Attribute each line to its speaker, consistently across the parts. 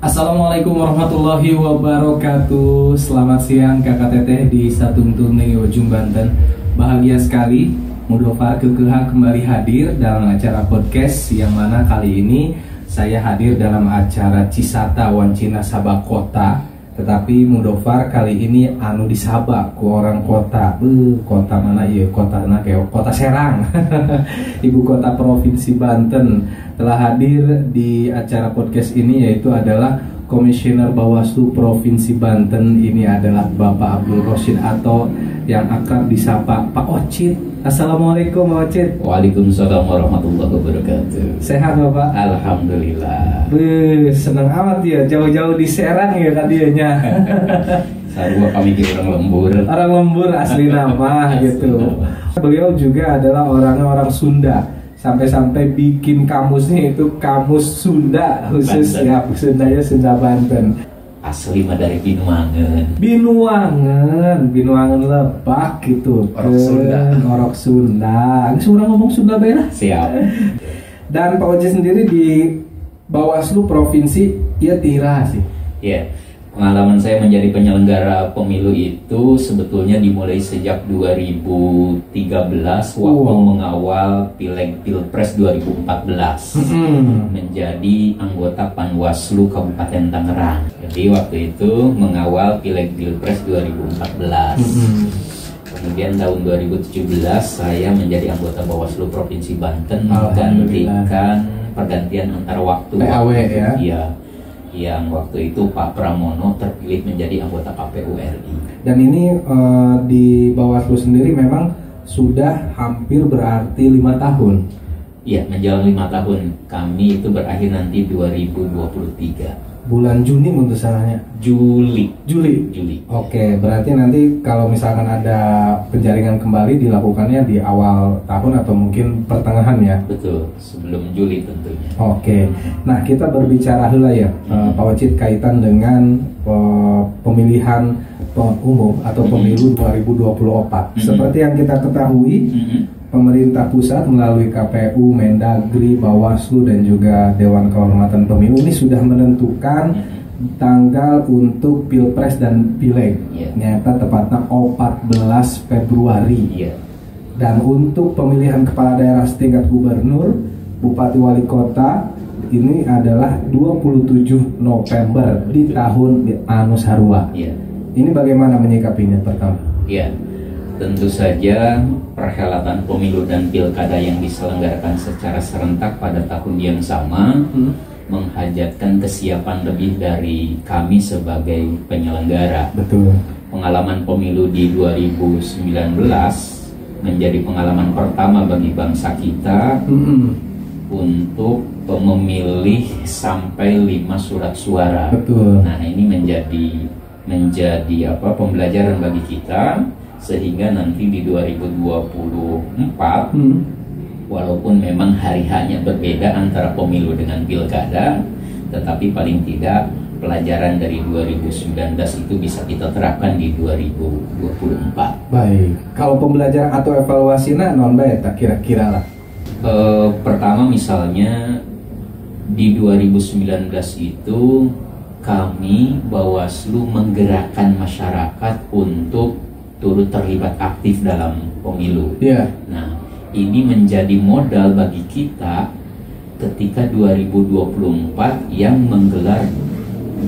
Speaker 1: Assalamualaikum warahmatullahi wabarakatuh. Selamat siang kakak teteh di Satungtung Ujung Banten. Bahagia sekali Mudofar Kekeha kembali hadir dalam acara podcast yang mana kali ini saya hadir dalam acara Cisata Wancina Sabak Kota. Tetapi Mudofar kali ini anu di Sabak ku orang kota. Kota mana ya? Kota Serang. Ibu kota Provinsi Banten telah hadir di acara podcast ini, yaitu adalah Komisioner Bawaslu Provinsi Banten. Ini adalah Bapak Abdul Rosyid atau yang akrab disapa Pak Ocit. Assalamualaikum Pak Ocit.
Speaker 2: Waalaikumsalam warahmatullahi wabarakatuh.
Speaker 1: Sehat Bapak?
Speaker 2: Alhamdulillah.
Speaker 1: Senang amat ya, jauh-jauh di Serang ya tadinya.
Speaker 2: Sarua kami di orang lembur.
Speaker 1: Orang lembur asli nama gitu. Beliau juga adalah orang Sunda. Sampai-sampai bikin kamusnya itu kamus Sunda khusus Banten. Ya Sundanya Sunda Banten.
Speaker 2: Asli mah dari Binuangen.
Speaker 1: Binuangen Lebak gitu. Norok Sunda. Ini seorang ngomong Sunda bela.
Speaker 2: Siap.
Speaker 1: Dan Pak Oji sendiri di Bawaslu Provinsi ya Tira sih.
Speaker 2: Iya. Pengalaman saya menjadi penyelenggara pemilu itu sebetulnya dimulai sejak 2013 waktu mengawal Pileg Pilpres 2014 menjadi anggota Panwaslu Kabupaten Tangerang. Jadi waktu itu mengawal Pileg Pilpres 2014. Kemudian tahun 2017 saya menjadi anggota Bawaslu Provinsi Banten menggantikan pergantian antar waktu.
Speaker 1: PAW ya.
Speaker 2: Iya. Yang waktu itu Pak Pramono terpilih menjadi anggota KPU RI.
Speaker 1: Dan ini di Bawaslu sendiri memang sudah hampir berarti 5 tahun.
Speaker 2: Iya, menjelang 5 tahun. Kami itu berakhir nanti 2023.
Speaker 1: Bulan Juni menurut salahnya.
Speaker 2: Juli.
Speaker 1: Oke, berarti nanti kalau misalkan ada penjaringan kembali dilakukannya di awal tahun atau mungkin pertengahan ya.
Speaker 2: Betul, sebelum Juli tentunya.
Speaker 1: Oke. Nah, kita berbicara heula ya, Pak Wacid, kaitan dengan pemilihan umum atau pemilu 2024. Seperti yang kita ketahui, pemerintah pusat melalui KPU, Mendagri, Bawaslu dan juga Dewan Kehormatan Pemilu ini sudah menentukan tanggal untuk Pilpres dan Pileg. Nyata tepatnya 14 Februari. Dan untuk pemilihan kepala daerah setingkat gubernur, bupati wali kota ini adalah 27 November di tahun anu sarua. Ini bagaimana menyikapinya pertama?
Speaker 2: Tentu saja perhelatan pemilu dan pilkada yang diselenggarakan secara serentak pada tahun yang sama menghajatkan kesiapan lebih dari kami sebagai penyelenggara.
Speaker 1: Betul.
Speaker 2: Pengalaman pemilu di 2019 menjadi pengalaman pertama bagi bangsa kita untuk memilih sampai 5 surat suara.
Speaker 1: Betul.
Speaker 2: Nah, ini menjadi pembelajaran bagi kita. Sehingga nanti di 2024 walaupun memang hari-harinya berbeda antara pemilu dengan pilkada, tetapi paling tidak pelajaran dari 2019 itu bisa kita terapkan di 2024.
Speaker 1: Baik, kalau pembelajaran atau evaluasinya non baik tak kira-kira lah.
Speaker 2: Pertama misalnya di 2019 itu kami Bawaslu menggerakkan masyarakat untuk turut terlibat aktif dalam pemilu. Nah, ini menjadi modal bagi kita ketika 2024 yang menggelar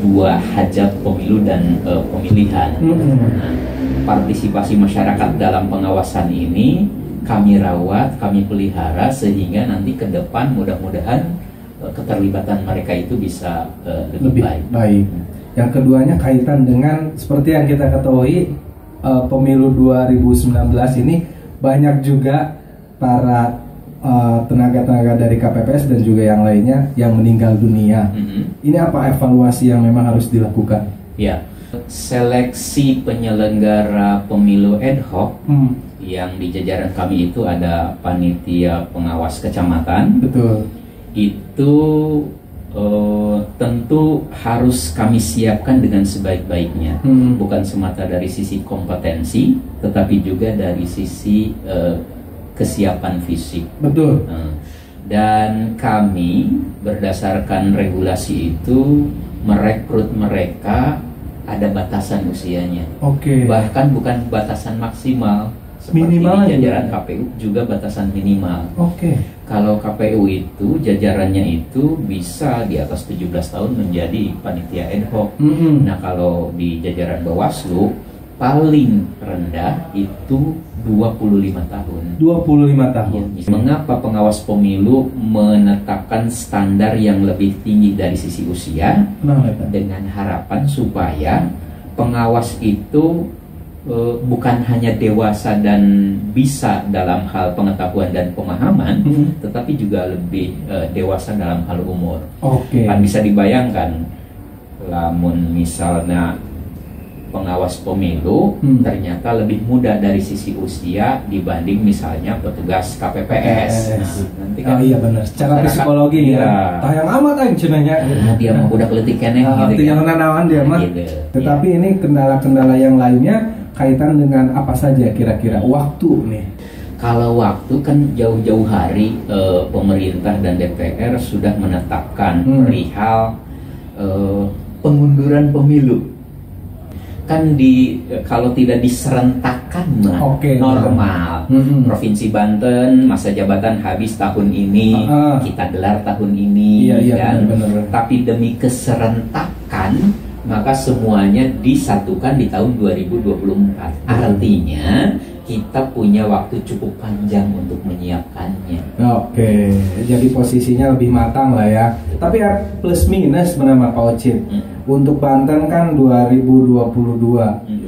Speaker 2: 2 hajat pemilu dan pemilihan. Nah, partisipasi masyarakat dalam pengawasan ini kami rawat, kami pelihara sehingga nanti ke depan mudah-mudahan keterlibatan mereka itu bisa lebih baik.
Speaker 1: Yang keduanya kaitan dengan seperti yang kita ketahui, pemilu 2019 ini banyak juga para tenaga-tenaga dari KPPS dan juga yang lainnya yang meninggal dunia. Ini apa evaluasi yang memang harus dilakukan?
Speaker 2: Seleksi penyelenggara pemilu ad hoc yang di jajaran kami itu ada panitia pengawas kecamatan.
Speaker 1: Betul.
Speaker 2: Itu tentu harus kami siapkan dengan sebaik-baiknya, bukan semata dari sisi kompetensi, tetapi juga dari sisi kesiapan fisik.
Speaker 1: Betul.
Speaker 2: Dan kami berdasarkan regulasi itu merekrut mereka ada batasan usianya.
Speaker 1: Oke.
Speaker 2: Bahkan bukan batasan maksimal. Seperti
Speaker 1: Minimal
Speaker 2: di jajaran KPU juga batasan minimal.
Speaker 1: Oke.
Speaker 2: Kalau KPU itu jajarannya itu bisa di atas 17 tahun menjadi panitia ad hoc. Nah, kalau di jajaran Bawaslu paling rendah itu 25 tahun.
Speaker 1: 25 tahun.
Speaker 2: Ya, mengapa pengawas pemilu menetapkan standar yang lebih tinggi dari sisi usia? Dengan harapan supaya pengawas itu bukan hanya dewasa dan bisa dalam hal pengetahuan dan pemahaman, tetapi juga lebih dewasa dalam hal umur.
Speaker 1: Oke.
Speaker 2: Kan bisa dibayangkan, lamun misalnya pengawas pemilu ternyata lebih muda dari sisi usia dibanding misalnya petugas KPPS. Nah, nanti kan
Speaker 1: iya benar. Secara psikologi ya. Tayang amat aing cenanya.
Speaker 2: Dia mah udah keletik keneh gitu.
Speaker 1: Yang nanawan dia mah.
Speaker 2: Gitu.
Speaker 1: Tetapi ini kendala-kendala yang lainnya kaitan dengan apa saja kira-kira waktu nih?
Speaker 2: Kalau waktu kan jauh-jauh hari pemerintah dan DPR sudah menetapkan perihal pengunduran pemilu. Kan kalau tidak diserentakkan normal. Provinsi Banten masa jabatan habis tahun ini, kita gelar tahun ini, kan? Bener. Tapi demi keserentakan maka semuanya disatukan di tahun 2024. Artinya kita punya waktu cukup panjang untuk menyiapkannya.
Speaker 1: Oke, jadi posisinya lebih matang lah ya. Tapi plus minus benar Pak Ocit. Untuk Banten kan 2022,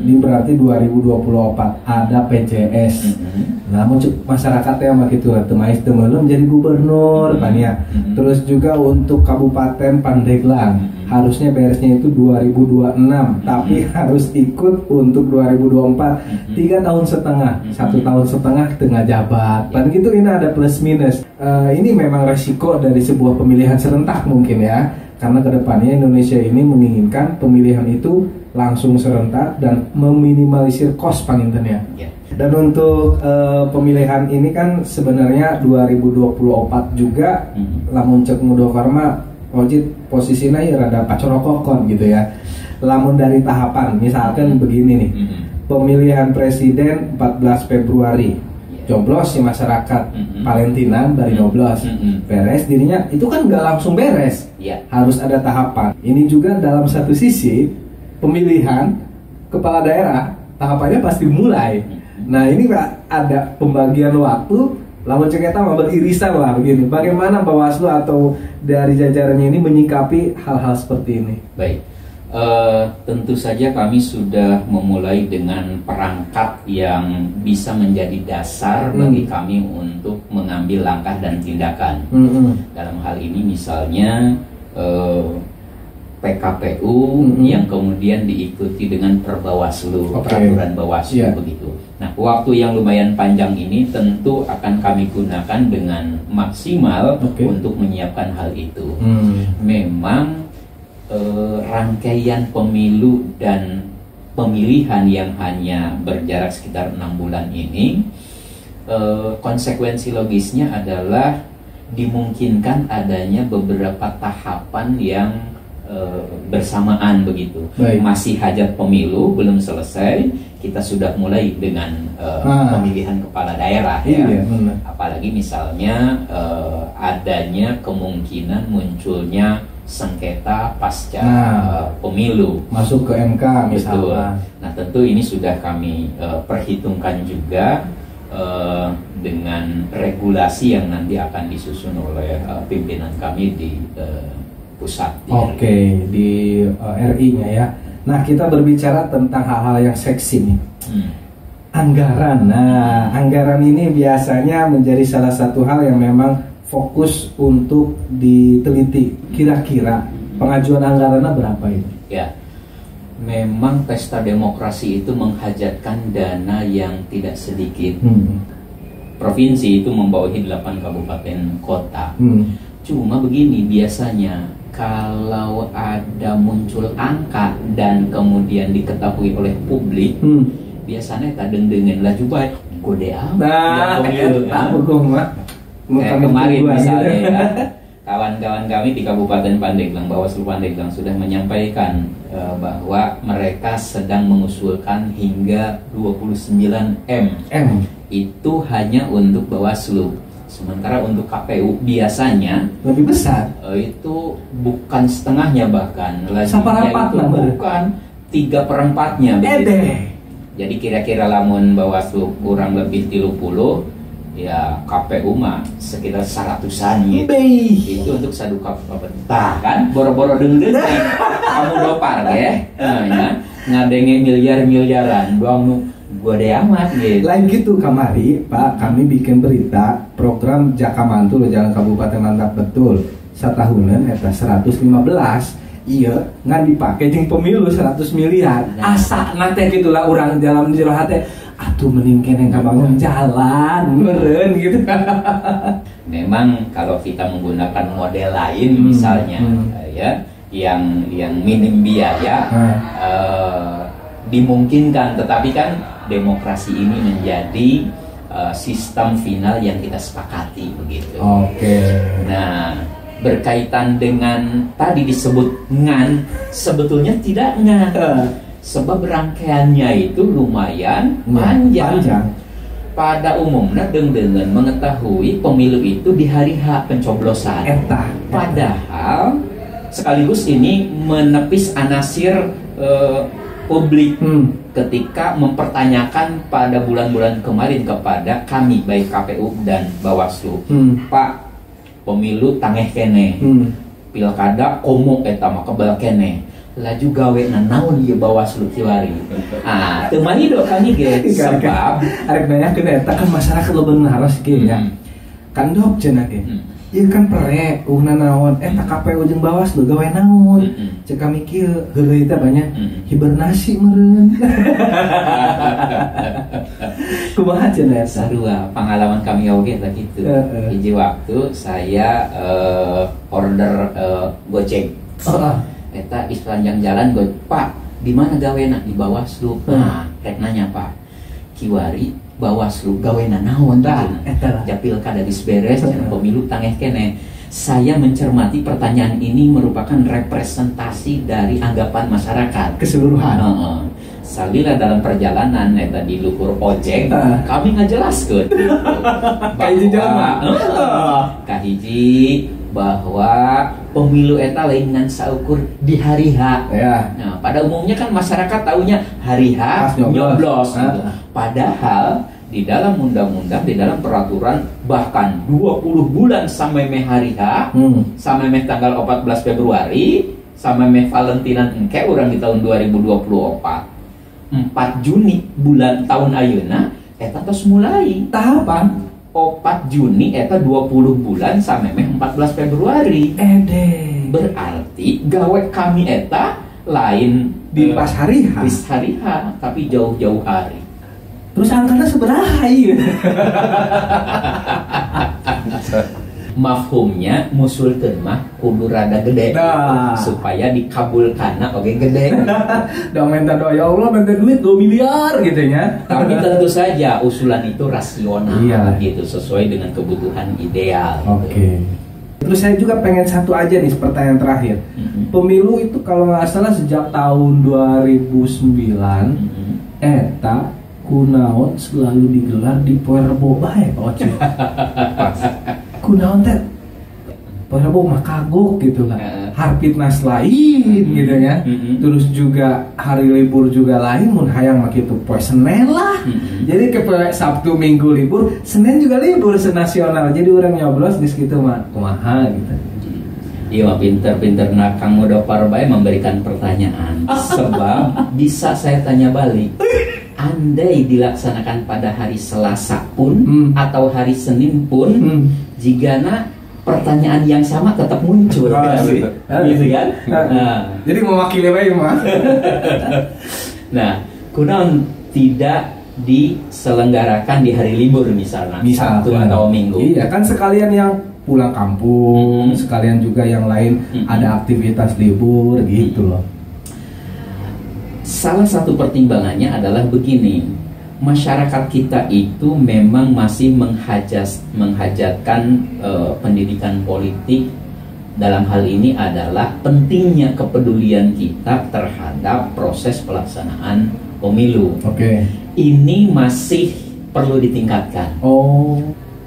Speaker 1: ini berarti 2024 ada PJS. Namun masyarakat yang begitu temais temelum menjadi gubernur kan ya. Terus juga untuk Kabupaten Pandeglang harusnya beresnya itu 2026, tapi harus ikut untuk 2024 3 tahun setengah, 1 tahun setengah tengah jabat. Dan gitu ini ada plus minus. Ini memang resiko dari sebuah pemilihan serentak mungkin ya. Karena kedepannya Indonesia ini menginginkan pemilihan itu langsung serentak dan meminimalisir kos pangintennya. Dan untuk pemilihan ini kan sebenarnya 2024 juga lamun cek Mudo Farma Ojit posisinya ya rada pacorokokon gitu ya. Lamun dari tahapan misalkan begini nih, pemilihan presiden 14 Februari joblos si masyarakat Valentina dari nyoblos beres dirinya itu kan nggak langsung beres, harus ada tahapan. Ini juga dalam satu sisi pemilihan kepala daerah tahapannya pasti mulai. Nah ini Pak ada pembagian waktu, lamun ceketa mah beririsan lah begini. Bagaimana Bawaslu atau dari jajarannya ini menyikapi hal-hal seperti ini?
Speaker 2: Baik. Tentu saja kami sudah memulai dengan perangkat yang bisa menjadi dasar bagi kami untuk mengambil langkah dan tindakan. Dalam hal ini misalnya PKPU yang kemudian diikuti dengan Perbawaslu, peraturan Bawaslu begitu. Nah, waktu yang lumayan panjang ini tentu akan kami gunakan dengan maksimal untuk menyiapkan hal itu. Memang rangkaian pemilu dan pemilihan yang hanya berjarak sekitar 6 bulan ini, konsekuensi logisnya adalah dimungkinkan adanya beberapa tahapan yang bersamaan begitu. Masih hajat pemilu belum selesai, kita sudah mulai dengan pemilihan kepala daerah ya. Apalagi misalnya adanya kemungkinan munculnya sengketa pasca pemilu
Speaker 1: masuk ke MK misalnya.
Speaker 2: Nah tentu ini sudah kami perhitungkan juga dengan regulasi yang nanti akan disusun oleh pimpinan kami di pusat.
Speaker 1: Di RI-nya ya. Nah kita berbicara tentang hal-hal yang seksi nih. Anggaran. Nah anggaran ini biasanya menjadi salah satu hal yang memang fokus untuk diteliti. Kira-kira pengajuan anggarannya berapa ini?
Speaker 2: Ya, memang pesta demokrasi itu menghajatkan dana yang tidak sedikit. Provinsi itu membawahi 8 kabupaten kota. Cuma begini, biasanya kalau ada muncul angka dan kemudian diketahui oleh publik, biasanya tak deng-dengen lah juga gode amat.
Speaker 1: Nah,
Speaker 2: kayak kemarin misalnya ya. kawan-kawan kami di Kabupaten Pandeglang, Bawaslu Pandeglang sudah menyampaikan bahwa mereka sedang mengusulkan hingga 29 M. Itu hanya untuk Bawaslu. Sementara untuk KPU biasanya
Speaker 1: lebih besar.
Speaker 2: Itu bukan setengahnya, bahkan
Speaker 1: seperempat,
Speaker 2: bukan 3/4-nya. Jadi kira-kira lamun Bawaslu kurang lebih 30, ya KPU mah sekitar 100-an gitu. Itu untuk satu kabupaten kan, boro-boro dengdeng kamu dopar ya. Nah, ngadenge miliar-miliaran doang gede amat gitu.
Speaker 1: Lain gitu kamari, Pak, kami bikin berita program Jaka Mantul Jalan Kabupaten Mantap Betul. Satahunan eta 115. Iya, ngan dipakai jeung pemilu 100 miliar. Asa nate gitulah urang dalam jero hate. Atuh mending kene kabangun jalan meureun gitu.
Speaker 2: Memang kalau kita menggunakan model lain misalnya ya yang minim biaya dimungkinkan, tetapi kan demokrasi ini menjadi sistem final yang kita sepakati begitu.
Speaker 1: Oke.
Speaker 2: Nah, berkaitan dengan tadi disebut ngan, sebetulnya tidak ngan. Sebab rangkaiannya itu lumayan panjang. Pada umumnya dengan mengetahui pemilu itu di hari H pencoblosan. Padahal sekaligus ini menepis anasir publik ketika mempertanyakan pada bulan-bulan kemarin kepada kami baik KPU dan Bawaslu, Pak, pemilu tangeh kene, pilkada komo eta mah kebal kene. Laju gawe naon ieu Bawaslu kiwari. Teu manido kami ge sebab
Speaker 1: arek nanyakeun eta kan masyarakat lo bener sih ya. Kan dok cenah ge. Ieu kan pere naon eta KPU jeung Bawaslu gawe naon. Cek kami kieu heuleuy teh banyak hibernasi meureun. Kumaha cenah eta?
Speaker 2: Sarua pengalaman kami oge teh kitu. Hiji waktu saya order Gojek. Eta sepanjang jalan gue, Pak, di mana gawena? Di Bawaslu. Nah, rek nanya Pak, kiwari Bawaslu gawena naon tah? Eta pilkada geus beres, pemilu tangeh kene. Saya mencermati pertanyaan ini merupakan representasi dari anggapan masyarakat
Speaker 1: keseluruhan.
Speaker 2: Salila dalam perjalanan eta di luhur ojek, kami ngajelaskeun kahiji bahwa pemilu eta lain ngan saukur di hari H. Nah, pada umumnya kan masyarakat taunya hari H nyoblos. Padahal di dalam undang-undang, di dalam peraturan bahkan 20 bulan sampai meh hari H, sampai meh tanggal 14 Februari, sampai meh Valentinan engke urang di tahun 2024. 4 Juni bulan tahun ayeuna eta tos mulai tahapan 4 Juni eta 20 bulan sampai meh 14 Februari. Berarti gawe kami eta lain
Speaker 1: di pas hari H.
Speaker 2: Di hari H, tapi jauh-jauh hari.
Speaker 1: Terus angkanya seberaha ieu?
Speaker 2: Mafhumnya musulkeun mah kudu rada gede supaya dikabulkanna oge gede.
Speaker 1: Da minta doa ya Allah minta duit 2 miliar gitu ya.
Speaker 2: Tapi tentu saja usulan itu rasional gitu, sesuai dengan kebutuhan ideal.
Speaker 1: Oke. Terus saya juga pengen satu aja nih pertanyaan terakhir. Pemilu itu kalau nggak salah sejak tahun 2009 eta kunaon selalu digelar di Poe Rebo bae Pak Oce. Kunaon teh Poe Rebo mah kagok gitu lah. Harpitnas lain gitu ya. Terus juga hari libur juga lain mun hayang mah kitu poe Senen lah. Jadi ke poe Sabtu Minggu libur, Senin juga libur senasional. Jadi orang nyoblos di situ mah kumaha gitu.
Speaker 2: Iya, pinter-pinter Kang Mudofar bae memberikan pertanyaan. Sebab bisa saya tanya balik. Andai dilaksanakan pada hari Selasa pun atau hari Senin pun, jigana pertanyaan yang sama tetap muncul, gitu kan?
Speaker 1: Jadi mewakili bae mah.
Speaker 2: Nah, kunaon tidak diselenggarakan di hari libur misalnya, Sabtu atau Minggu?
Speaker 1: Iya, kan sekalian yang pulang kampung, sekalian juga yang lain ada aktivitas libur gitu loh.
Speaker 2: Salah satu pertimbangannya adalah begini, masyarakat kita itu memang masih menghajatkan pendidikan politik dalam hal ini adalah pentingnya kepedulian kita terhadap proses pelaksanaan pemilu.
Speaker 1: Oke.
Speaker 2: Ini masih perlu ditingkatkan.
Speaker 1: Oh.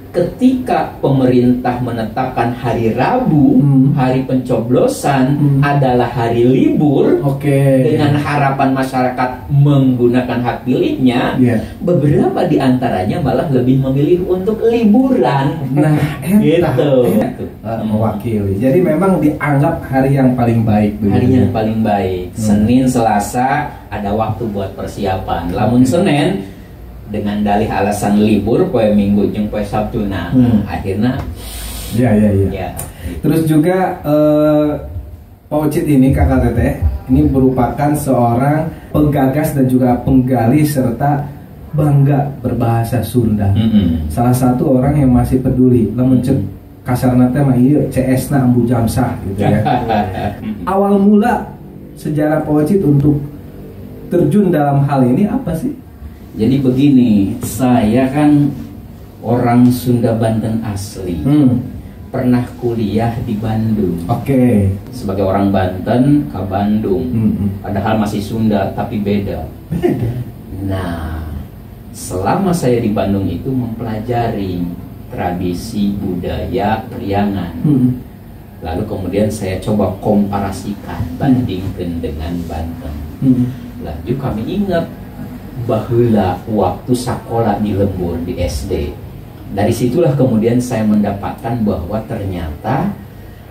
Speaker 2: Ketika pemerintah menetapkan hari Rabu, hari pencoblosan adalah hari libur, dengan harapan masyarakat menggunakan hak pilihnya, beberapa di antaranya malah lebih memilih untuk liburan.
Speaker 1: Nah,
Speaker 2: gitu.
Speaker 1: Mewakili. Jadi memang dianggap hari yang paling baik.
Speaker 2: Hari yang paling baik. Senin, Selasa ada waktu buat persiapan. Lamun Senin dengan dalih alasan libur, poe Minggu jeung poe Sabtu, nah akhirnya
Speaker 1: ya. Terus juga Pak Ocit ini, Kakak Teteh ini merupakan seorang penggagas dan juga penggali serta bangga berbahasa Sunda. Salah satu orang yang masih peduli. Lamun cek kasarna teh mah ieu CS-na ambu jamsah gitu ya. Awal mula sejarah Pak Ocit untuk terjun dalam hal ini apa sih?
Speaker 2: Jadi begini, saya kan orang Sunda Banten asli, pernah kuliah di Bandung. Sebagai orang Banten ke Bandung, padahal masih Sunda tapi beda. Nah, selama saya di Bandung itu mempelajari tradisi budaya Priangan. Lalu kemudian saya coba komparasikan, bandingkan dengan Banten. Lalu kami ingat bahula waktu sekolah di Lembur di SD. Dari situlah kemudian saya mendapatkan bahwa ternyata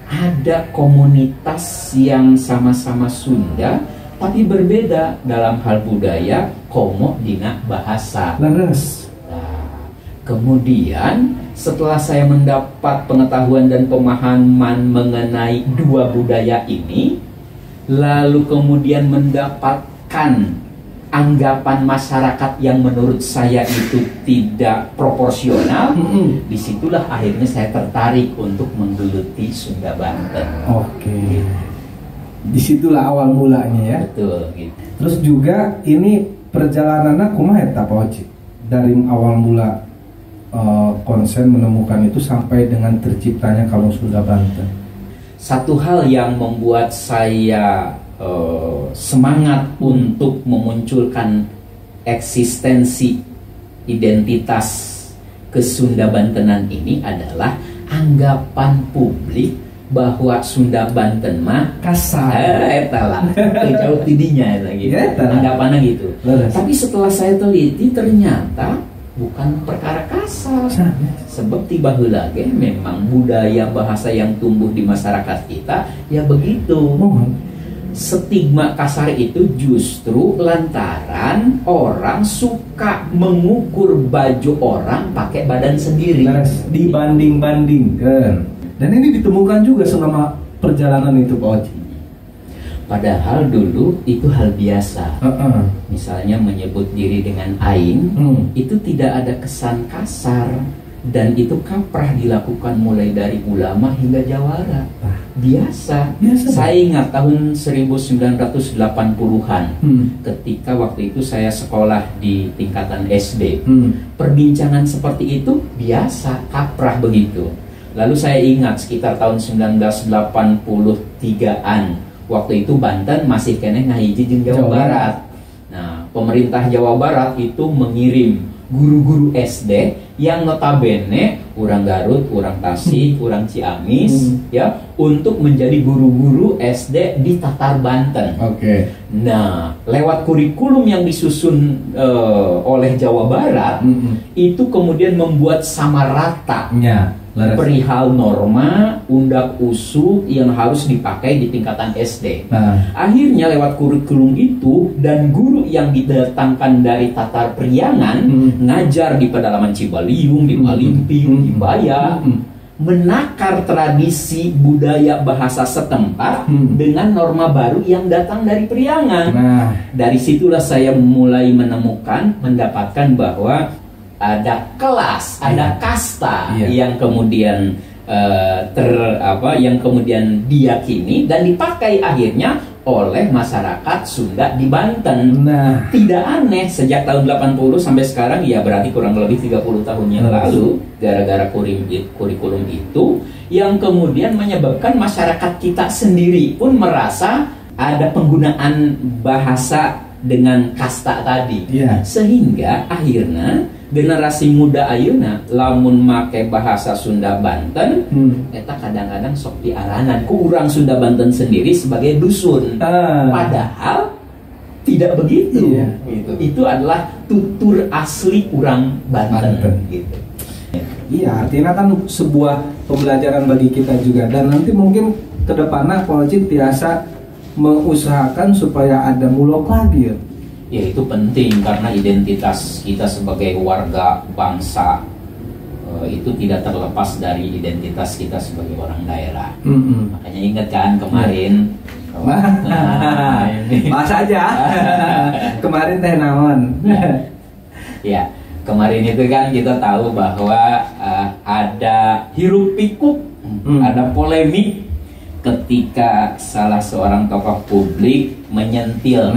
Speaker 2: ada komunitas yang sama-sama Sunda tapi berbeda dalam hal budaya, komo dina bahasa.
Speaker 1: Laras.
Speaker 2: Nah, kemudian setelah saya mendapat pengetahuan dan pemahaman mengenai dua budaya ini, lalu kemudian mendapatkan anggapan masyarakat yang menurut saya itu tidak proporsional, disitulah akhirnya saya tertarik untuk menggeluti Sunda Banten.
Speaker 1: Disitulah awal mulanya ya.
Speaker 2: Betul gitu.
Speaker 1: Terus juga ini perjalanannya kumaha eta Pak Ocit? Dari awal mula konsen menemukan itu sampai dengan terciptanya Kamus Sunda Banten.
Speaker 2: Satu hal yang membuat saya semangat untuk memunculkan eksistensi identitas Kesunda Bantenan ini adalah anggapan publik bahwa Sunda Banten mah
Speaker 1: kasar.
Speaker 2: Etalah jauh tidinya gitu. Anggapannya gitu. Tapi setelah saya teliti ternyata bukan perkara kasar. Sebab tiba heula ge memang budaya bahasa yang tumbuh di masyarakat kita ya begitu. Stigma kasar itu justru lantaran orang suka mengukur baju orang pakai badan sendiri,
Speaker 1: dibanding-bandingkan. Dan ini ditemukan juga selama perjalanan itu Pak Ocit.
Speaker 2: Padahal dulu itu hal biasa. Misalnya menyebut diri dengan aing, itu tidak ada kesan kasar. Dan itu kaprah dilakukan mulai dari ulama hingga jawara. Biasa. Saya ingat tahun 1980-an ketika waktu itu saya sekolah di tingkatan SD. Perbincangan seperti itu biasa, kaprah begitu. Lalu saya ingat sekitar tahun 1983-an, waktu itu Banten masih kene ngahiji jeung Jawa Barat. Nah, pemerintah Jawa Barat itu mengirim guru-guru SD yang notabene orang Garut, orang Tasik, orang Ciamis ya untuk menjadi guru-guru SD di Tatar Banten. Nah, lewat kurikulum yang disusun oleh Jawa Barat itu kemudian membuat sama rata perihal norma undak usuk yang harus dipakai di tingkatan SD. Akhirnya lewat kurikulum itu dan guru yang didatangkan dari Tatar Priangan ngajar di pedalaman Cibaliung, di Palimping, di Baya, menakar tradisi budaya bahasa setempat dengan norma baru yang datang dari Priangan. Dari situlah saya mulai mendapatkan bahwa ada kelas, ada kasta yang kemudian yang kemudian diyakini dan dipakai akhirnya oleh masyarakat Sunda di Banten.
Speaker 1: Nah,
Speaker 2: Tidak aneh sejak tahun 80 sampai sekarang, ya berarti kurang lebih 30 tahun yang lalu, gara-gara kurikulum itu yang kemudian menyebabkan masyarakat kita sendiri pun merasa ada penggunaan bahasa dengan kasta tadi.
Speaker 1: Iya.
Speaker 2: Sehingga akhirnya generasi muda ayeuna lamun make bahasa Sunda Banten eta kadang-kadang sok diaranan ku urang Sunda Banten sendiri sebagai dusun. Padahal tidak begitu.
Speaker 1: Iya.
Speaker 2: Gitu. Itu adalah tutur asli urang Banten. Gitu.
Speaker 1: Iya, artinya kan sebuah pembelajaran bagi kita juga, dan nanti mungkin kedepannya Polcik biasa mengusahakan supaya ada mulok lagi ya.
Speaker 2: Ya itu penting karena identitas kita sebagai warga bangsa itu tidak terlepas dari identitas kita sebagai orang daerah. Makanya ingat kan kemarin
Speaker 1: Mas aja kemarin teh naon.
Speaker 2: Ya kemarin itu kan kita tahu bahwa ada hiruk pikuk, ada polemik ketika salah seorang tokoh publik menyentil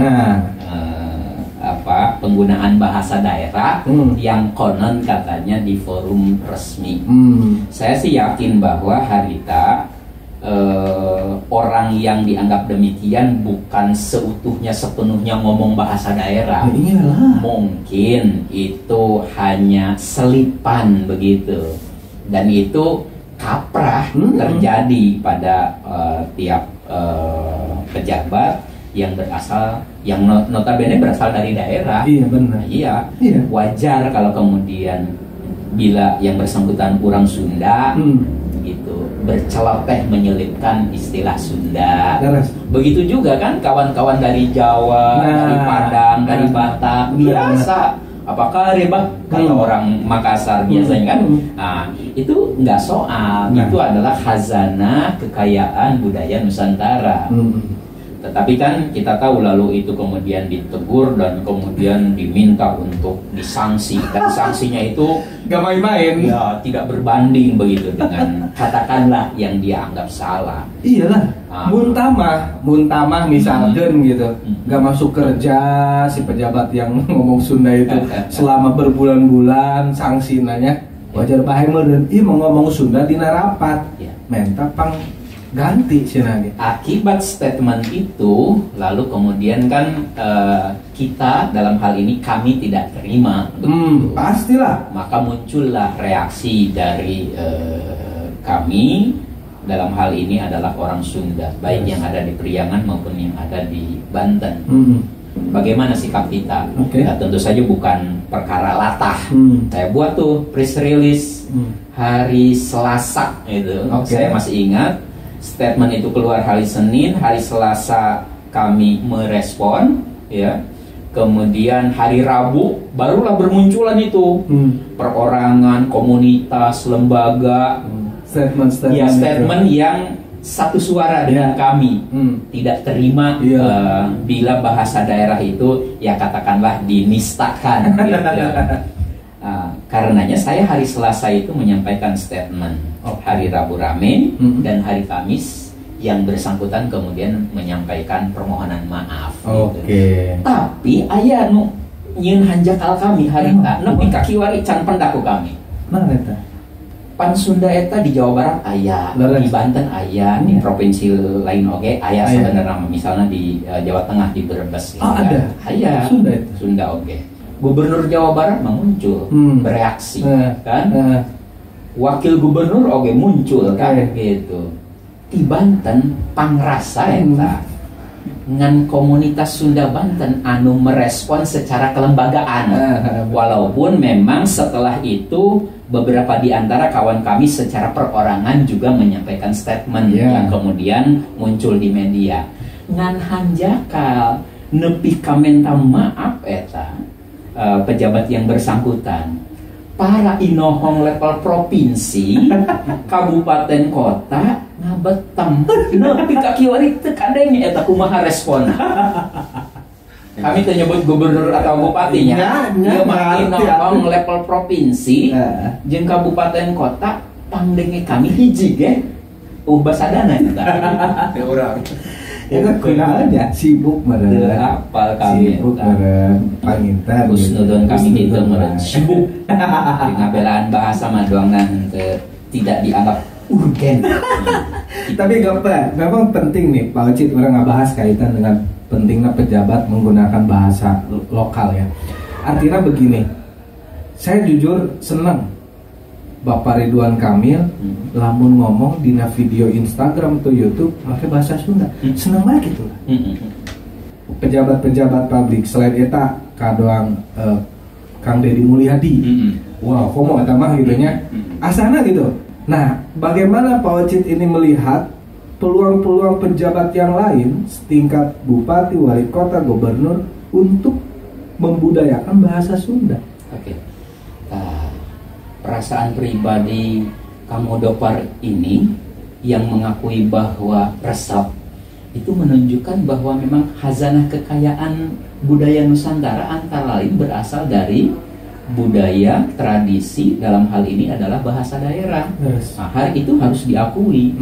Speaker 2: penggunaan bahasa daerah yang konon katanya di forum resmi. Saya sih yakin bahwa harita orang yang dianggap demikian bukan sepenuhnya ngomong bahasa daerah. Mungkin itu hanya selipan begitu, dan itu kaprah terjadi pada tiap pejabat yang notabene berasal dari daerah.
Speaker 1: Iya benar.
Speaker 2: Iya. Wajar kalau kemudian bila yang bersangkutan orang Sunda gitu berceloteh menyelipkan istilah Sunda. Begitu juga kan kawan-kawan dari Jawa, dari Padang, dari Batak biasa. Apakah rebah kalau orang Makassar biasanya kan? Nah, itu nggak soal. Itu adalah khazanah kekayaan budaya Nusantara. Tetapi kan kita tahu lalu itu kemudian ditegur dan kemudian diminta untuk disanksi, dan sanksinya itu
Speaker 1: gak main-main.
Speaker 2: Ya tidak berbanding begitu dengan katakanlah yang dia anggap salah.
Speaker 1: Iyalah. Muntamah misalkan gitu, gak masuk kerja si pejabat yang ngomong Sunda itu selama berbulan-bulan, sanksi nanya wajar bae meureun ieu mau ngomong Sunda dina rapat. Menta pang ganti sih nanti.
Speaker 2: Akibat statement itu, lalu kemudian kan kita dalam hal ini kami tidak terima.
Speaker 1: Pastilah.
Speaker 2: Maka muncullah reaksi dari kami, dalam hal ini adalah orang Sunda, baik yang ada di Priangan maupun yang ada di Banten. Bagaimana sikap kita? Nah, tentu saja bukan perkara latah. Saya buat tuh press release hari Selasa itu. Saya masih ingat. Statement itu keluar hari Senin, hari Selasa kami merespon, ya. Kemudian hari Rabu barulah bermunculan itu perorangan, komunitas, lembaga, statement yang satu suara dengan kami, tidak terima bila bahasa daerah itu ya katakanlah dinistakan. Gitu. Karenanya saya hari Selasa itu menyampaikan statement, hari Rabu rame, dan hari Kamis yang bersangkutan kemudian menyampaikan permohonan maaf. Gitu. Tapi aya nu nyieun hanjakal kami harita nepi ka kiwari can pendaku kami.
Speaker 1: Nah eta.
Speaker 2: Pan Sunda eta di Jawa Barat aya, di Banten aya, di provinsi lain oge aya sebenarnya, misalnya di Jawa Tengah di Brebes.
Speaker 1: Ada.
Speaker 2: Aya. Sunda oge. Gubernur Jawa Barat muncul bereaksi kan, wakil gubernur oke muncul kan gitu. Di Banten pangrasa eta ngan komunitas Sunda Banten anu merespon secara kelembagaan, walaupun memang setelah itu beberapa di antara kawan kami secara perorangan juga menyampaikan statement yang kemudian muncul di media. Ngan hanjakal nepi ka minta maaf eta pejabat yang bersangkutan, para inohong level provinsi, kabupaten kota ngabetem nepi ka kiwari teu kadenge eta kumaha respon. Kami teu nyebut gubernur atau bupatinya, ieu mah inohong level provinsi jeung kabupaten kota pangdenge kami hiji ge basadana eta.
Speaker 1: Ya kan kunaon ya sibuk meureun.
Speaker 2: Hafal kami.
Speaker 1: Sibuk meureun panginten.
Speaker 2: Husnudon kami gitu meureun sibuk. Ngabelaan bahasa mah doang tidak dianggap urgen.
Speaker 1: Tapi gak apa, memang penting nih Pak Ocit orang ngebahas kaitan dengan pentingnya pejabat menggunakan bahasa lokal ya. Artinya begini, saya jujur senang Bapak Ridwan Kamil lamun ngomong di video Instagram atau YouTube pakai bahasa Sunda, senang banget gitu. Pejabat-pejabat publik selain eta kadoang Kang Deddy Mulyadi, wow, komo eta mah gitunya, asana gitu. Nah, bagaimana Pak Ocit ini melihat peluang-peluang pejabat yang lain setingkat bupati, wali kota, gubernur untuk membudayakan bahasa Sunda?
Speaker 2: Oke. Perasaan pribadi Kang Modopar ini yang mengakui bahwa resep itu menunjukkan bahwa memang khazanah kekayaan budaya Nusantara antara lain berasal dari budaya, tradisi, dalam hal ini adalah bahasa daerah.
Speaker 1: Yes.
Speaker 2: Nah, hal itu harus diakui.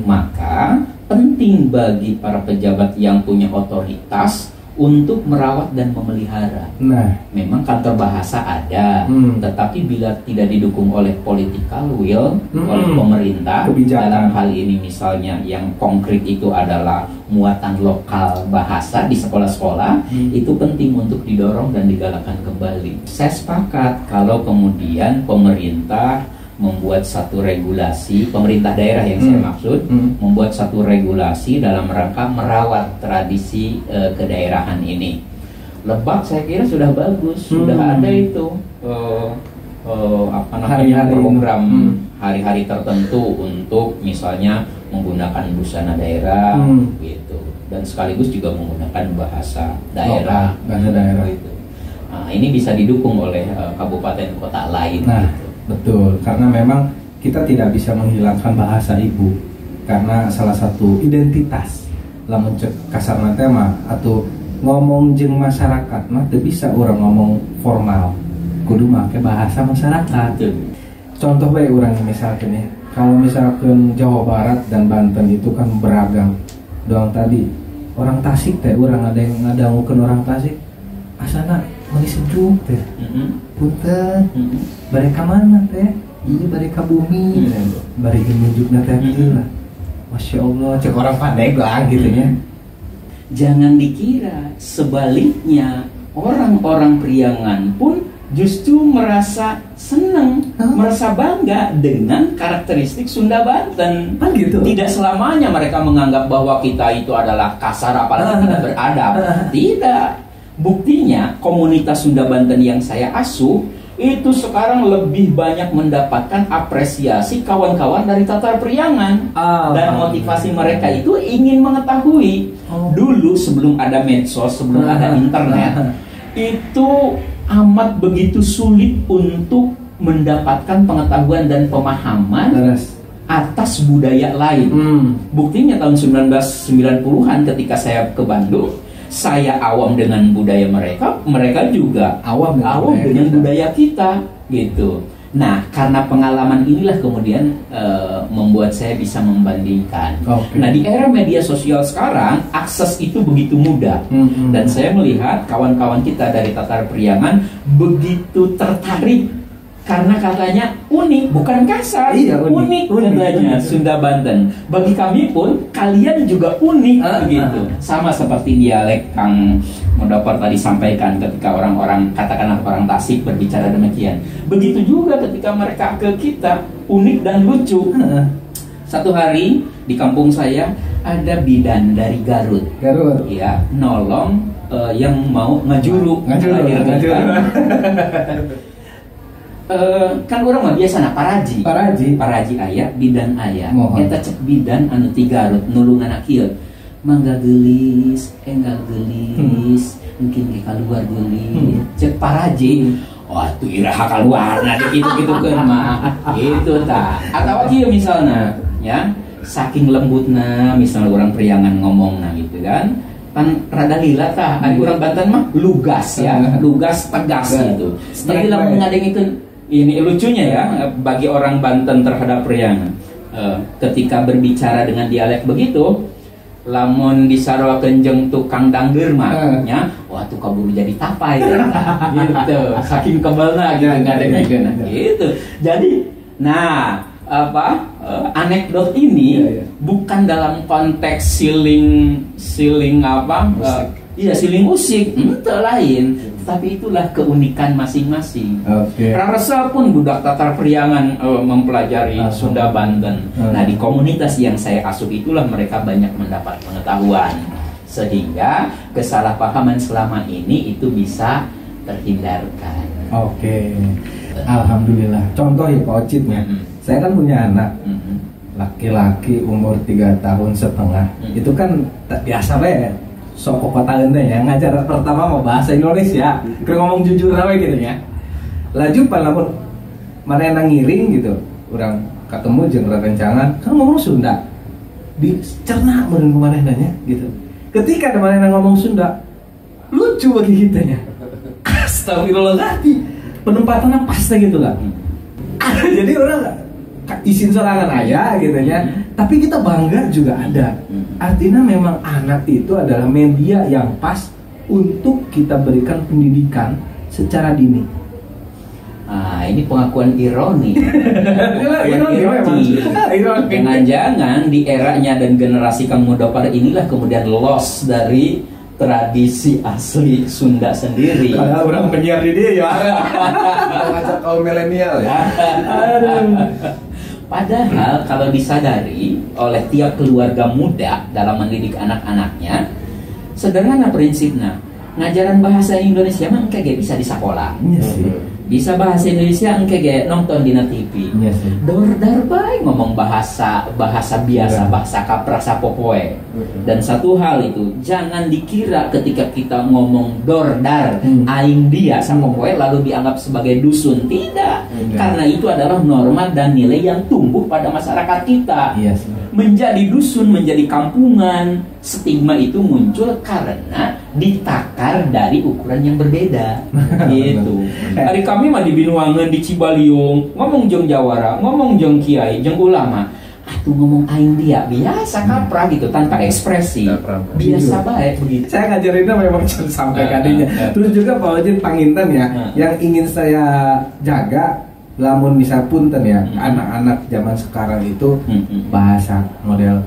Speaker 2: Maka penting bagi para pejabat yang punya otoritas untuk merawat dan memelihara.
Speaker 1: Nah,
Speaker 2: memang kantor bahasa ada, tetapi bila tidak didukung oleh political will, oleh pemerintah,
Speaker 1: kebijakan.
Speaker 2: Dalam hal ini misalnya yang konkret itu adalah muatan lokal bahasa di sekolah-sekolah, itu penting untuk didorong dan digalakkan kembali. Saya sepakat kalau kemudian pemerintah membuat satu regulasi, pemerintah daerah yang saya maksud, membuat satu regulasi dalam rangka merawat tradisi kedaerahan ini. Lebak saya kira sudah bagus, sudah ada itu
Speaker 1: hari-hari
Speaker 2: program hari-hari tertentu untuk misalnya menggunakan busana daerah, gitu, dan sekaligus juga menggunakan bahasa daerah,
Speaker 1: bahasa daerah
Speaker 2: itu. Nah, ini bisa didukung oleh kabupaten kota lain.
Speaker 1: Nah,
Speaker 2: gitu.
Speaker 1: Betul, karena memang kita tidak bisa menghilangkan bahasa ibu karena salah satu identitas. Lamun cek kasarna tema atau ngomong jeung masyarakat mah teu bisa orang ngomong formal. Kudu make bahasa masyarakat. Contoh bae urang misalkan ya. Kalau misalkan Jawa Barat dan Banten itu kan beragam. Doang tadi orang Tasik teh urang ada yang ngadangukeun orang Tasik. Asana meni sejuk teh. Punten, bareka mana teh? Ini bareka bumi, bareka nunjukna teh lah. Masya Allah, cek orang pandai lah gitu ya.
Speaker 2: Jangan dikira sebaliknya, orang-orang Priangan pun justru merasa senang, merasa bangga dengan karakteristik Sunda Banten.
Speaker 1: Kan gitu.
Speaker 2: Tidak selamanya mereka menganggap bahwa kita itu adalah kasar apalagi tidak beradab. Tidak. Buktinya komunitas Sunda Banten yang saya asuh itu sekarang lebih banyak mendapatkan apresiasi kawan-kawan dari Tatar Priangan. Dan motivasi mereka itu ingin mengetahui. Dulu sebelum ada medsos, sebelum ada internet, itu amat begitu sulit untuk mendapatkan pengetahuan dan pemahaman atas budaya lain. Buktinya tahun 1990-an ketika saya ke Bandung, saya awam dengan budaya mereka, mereka juga awam dengan budaya kita, gitu. Nah, karena pengalaman inilah kemudian membuat saya bisa membandingkan. Nah, di era media sosial sekarang, akses itu begitu mudah. Dan saya melihat kawan-kawan kita dari Tatar Priangan begitu tertarik karena katanya unik, bukan kasar, unik katanya Sunda Banten. Bagi kami pun kalian juga unik begitu. Sama seperti dialek Kang Modopar tadi sampaikan ketika orang-orang katakanlah orang Tasik berbicara demikian. Begitu juga ketika mereka ke kita unik dan lucu. Satu hari di kampung saya ada bidan dari Garut. Ya, nolong yang mau ngajuru. Kan orang mah biasa paraji aya bidan aya eta cek bidan anu ti Garut nulungan kieu mangga geulis enggal geulis mungkin ke keluar geulis cek paraji tuh iraha kaluarna gitu-gitukeun mah gitu tah atawa kieu misalna ya saking lembutna misalnya orang Priangan ngomongna gitu kan rada lila tah ari urang Banten mah lugas ya lugas tegas gitu jadi lamun ngadengikeun ini lucunya ya bagi orang Banten terhadap Priangan ketika berbicara dengan dialek begitu lamun disarwakeun jeung tukang dangdeur mah nya wah tuh kaburu jadi tapai gitu saking kebelna gitu ngadengkeun gitu. Jadi nah anekdot ini bukan dalam konteks siling musik itu lain, tapi itulah keunikan masing-masing. Rarasa pun budak Tatar Priangan mempelajari Sunda Banten. Nah di komunitas yang saya asup itulah mereka banyak mendapat pengetahuan sehingga kesalahpahaman selama ini itu bisa terhindarkan.
Speaker 1: Alhamdulillah. Contoh ya Pak Ocit ya. Saya kan punya anak laki-laki umur 3,5 tahun. Itu kan biasa ya. Sok kota ente ya ngajar pertama mau bahasa Indonesia, ngomong jujur aja gitu ya. Laju palamun mana yang ngiring gitu, orang ketemu jeung rencangan kan ngomong Sunda, dicerna meureun kumaha nanya gitu. Ketika ada mana yang ngomong Sunda, lucu bagi kitanya. Astagfirullahaladzim, penempatannya pasti gitu kan. Jadi orang izin sorangan aja gitu ya. Tapi kita bangga juga ada. Artinya memang anak itu adalah media yang pas untuk kita berikan pendidikan secara dini.
Speaker 2: Ini pengakuan ironi. Jangan-jangan di eranya dan generasi Kang Mudofar inilah kemudian loss dari tradisi asli Sunda sendiri.
Speaker 1: Padahal orang penyiar di dia ya.
Speaker 3: Ngajak kaum milenial ya.
Speaker 2: Padahal kalau disadari oleh tiap keluarga muda dalam mendidik anak-anaknya, sederhana prinsipnya, ngajaran bahasa Indonesia mah engke ge bisa di sekolah.
Speaker 1: Iya sih.
Speaker 2: Bisa bahasa Indonesia engke ge nonton di TV.
Speaker 1: Iya sih.
Speaker 2: Dordar bae ngomong bahasa biasa, bahasa kaprasa popoe. Dan satu hal itu, jangan dikira ketika kita ngomong dordar, aing dia sama popoe lalu dianggap sebagai dusun. Tidak. Karena itu adalah norma dan nilai yang tumbuh pada masyarakat kita.
Speaker 1: Iya sih.
Speaker 2: Menjadi dusun, menjadi kampungan, stigma itu muncul karena ditakar dari ukuran yang berbeda. Gitu. Hari kami mah di Binuangan, di Cibaliung, ngomong jeung Jawara, ngomong jeung kiai, jeung ulama. Atuh ngomong aing dia biasa kaprah gitu tanpa ekspresi. Biasa baik begitu.
Speaker 1: Saya ngajarinnya memang sampai kadinya. Terus juga Pak Ojin Panginten ya, yang ingin saya jaga lamun misal punten ya, anak-anak zaman sekarang itu bahasa model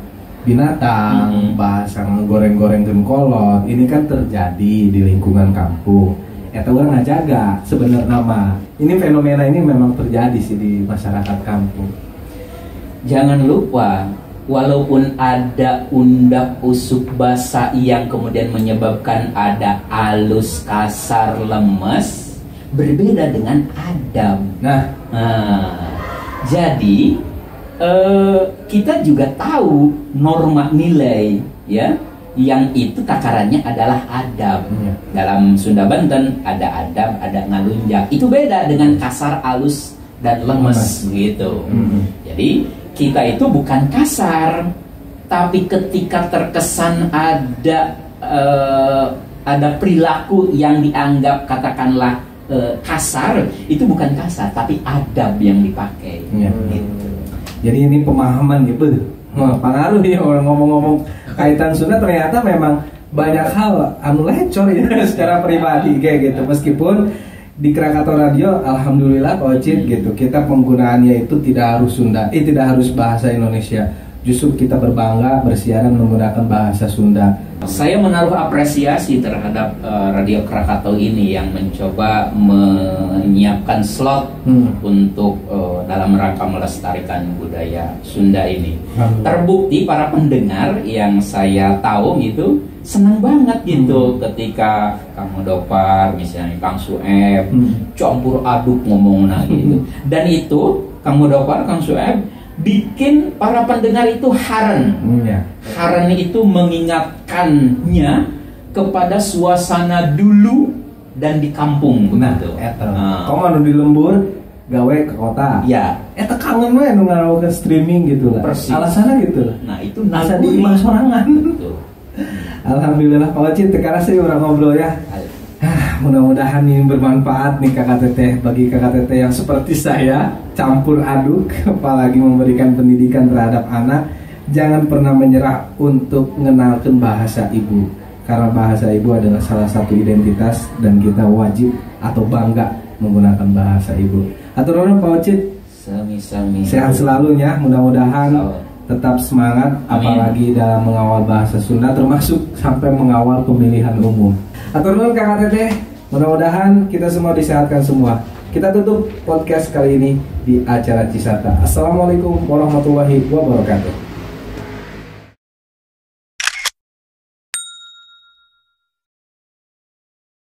Speaker 1: binatang, bahasa goreng-goreng kolot, ini kan terjadi di lingkungan kampung. Eta orang ngajaga sebenarnya nama. Ini fenomena ini memang terjadi sih di masyarakat kampung.
Speaker 2: Jangan lupa, walaupun ada undak usuk basa yang kemudian menyebabkan ada alus, kasar, lemes, berbeda dengan adab. Jadi kita juga tahu norma nilai ya, yang itu takarannya adalah adab. Dalam Sunda Banten ada adab, ada ngalunjak. Itu beda dengan kasar, alus, dan lemes gitu. Jadi kita itu bukan kasar, tapi ketika terkesan ada perilaku yang dianggap katakanlah kasar, itu bukan kasar tapi adab yang dipakai. Gitu.
Speaker 1: Jadi ini pemahaman gitu. Pengaruh ya orang ngomong-ngomong kaitan Sunda, ternyata memang banyak hal anu lecor ya secara pribadi kayak gitu. Meskipun di Krakatau Radio alhamdulillah Pak Ocit gitu, kita penggunaannya itu tidak harus Sunda, tidak harus bahasa Indonesia. Justru kita berbangga bersiaran menggunakan bahasa Sunda.
Speaker 2: Saya menaruh apresiasi terhadap Radio Krakatau ini yang mencoba menyiapkan slot untuk dalam rangka melestarikan budaya Sunda ini. Terbukti para pendengar yang saya tahu gitu senang banget gitu ketika Kang Mudofar, misalnya Kang Sueb campur aduk ngomongnya gitu. Dan itu Kang Mudofar, Kang Sueb bikin para pendengar itu haren. Haren itu mengingatkannya kepada suasana dulu dan di kampung begitu.
Speaker 1: Kamu di lembur gawe ke kota.
Speaker 2: Ya.
Speaker 1: Eta kangen we nu ngaroge streaming gitu lah. Alasannya gitu lah.
Speaker 2: Nah, itu
Speaker 1: nasa di imah sorangan. Alhamdulillah Pak Ocit tekan sih orang ngobrol ya. Mudah-mudahan ini bermanfaat nih kakak teteh, bagi kakak teteh yang seperti saya campur aduk apalagi memberikan pendidikan terhadap anak. jangan pernah menyerah untuk mengenalkan bahasa ibu, karena bahasa ibu adalah salah satu identitas dan kita wajib atau bangga menggunakan bahasa ibu. Atur nuhun Pak Ocit.
Speaker 2: Sami-sami.
Speaker 1: Sehat selalu ya, mudah-mudahan tetap semangat. Amin. Apalagi dalam mengawal bahasa Sunda, termasuk sampai mengawal pemilihan umum. Atur nuhun Kakak Teteh, mudah-mudahan kita semua disehatkan semua. Kita tutup podcast kali ini di acara Cisata. Assalamualaikum warahmatullahi wabarakatuh.